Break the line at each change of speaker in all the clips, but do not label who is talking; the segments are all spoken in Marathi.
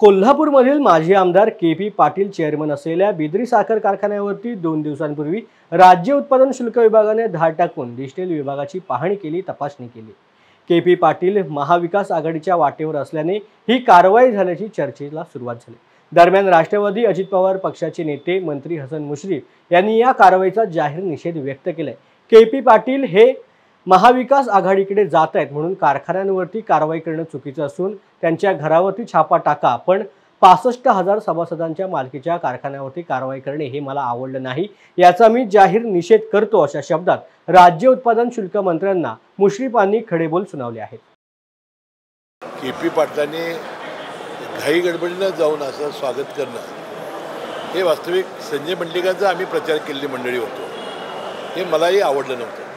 कोल्हापूरमधील माजी आमदार के.पी. पाटील चेअरमन असलेल्या बिद्री साखर कारखान्यावरती 2 दिवसांपूर्वी राज्य उत्पादन शुल्क विभागाने धाड टाकून डिजिटल विभागाची पाहणी केली, तपासणी केली। के.पी. पाटील महाविकास आघाडीच्या वाटेवर असल्याने ही कारवाई झाल्याची चर्चेला सुरुवात झाली। दरम्यान राष्ट्रवादी अजित पवार पक्षाचे नेते मंत्री हसन मुश्रीफ यांनी या कारवाईचा जाहीर निषेध व्यक्त केलाय। के.पी. पाटील हे महाविकास आघाडीकडे जात आहेत म्हणून कारखान्यांवरती कारवाई करणं चुकीचं असून त्यांच्या घरावरती छापा टाका, पण 65,000 सभासदांच्या मालकीच्या कारखान्यावरती कारवाई करणे हे मला आवडलं नाही, याचा मी जाहीर निषेध करतो, अशा शब्दात राज्य उत्पादन शुल्क मंत्र्यांना मुश्रीफांनी खडेबोल सुनावले आहेत।
के.पी. पाटलांनी घाई गडबडीनं जाऊन असं स्वागत करणं हे वास्तविक संजय मंडलिकांचा आम्ही प्रचार केलेली मंडळी होतो, हे मलाही आवडलं नव्हतं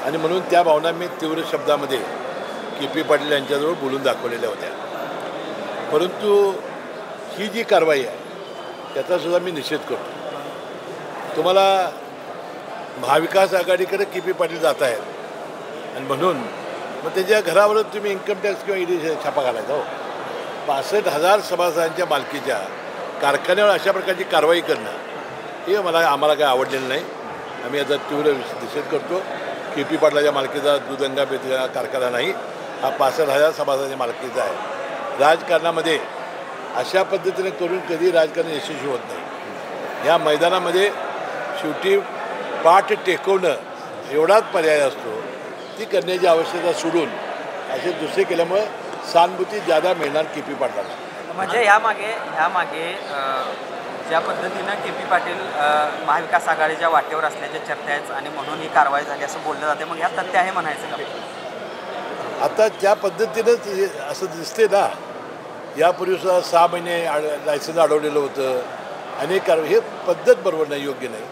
आणि म्हणून त्या भावना मी तीव्र शब्दामध्ये के.पी. पाटील यांच्याजवळ बोलून दाखवलेल्या होत्या। परंतु ही जी कारवाई आहे त्याचासुद्धा मी निषेध करतो। तुम्हाला महाविकास आघाडीकडे के.पी. पाटील जात आहेत आणि म्हणून मग त्याच्या घरावरच तुम्ही इन्कम टॅक्स किंवा ईडी छापा घालायचा हो। 65,000 सभासदांच्या मालकीच्या कारखान्यावर अशा प्रकारची कारवाई करणं हे आम्हाला काय आवडलेलं नाही। आम्ही याचा तीव्र निषेध करतो। के.पी. पाटलाच्या मालकीचा दुधगंगा बेतगा कारखाना नाही, हा 65,000 सभासदांच्या मालकीचा आहे। राजकारणामध्ये अशा पद्धतीने करून कधी राजकारण यशस्वी होत नाही। या मैदानामध्ये शेवटी पाठ टेकवणं एवढाच पर्याय असतो, ती करण्याची आवश्यकता सोडून असे दुसरे केल्यामुळे सहानुभूती ज्यादा मिळणार के.पी. पाटलांना।
म्हणजे ह्यामागे ज्या पद्धतीनं के.पी. पाटील महाविकास आघाडीच्या वाटेवर असल्याच्या चर्चा आहेत आणि म्हणून ही कारवाई झाली असं बोललं जाते, मग ह्या तथ्य आहे म्हणायचं का?
आता त्या पद्धतीनंच असं दिसते ना, यापूर्वीसुद्धा 6 महिने लायसन्स अडवलेलं होतं, अनेक कारवाई, हे पद्धत बरोबर नाही, योग्य नाही।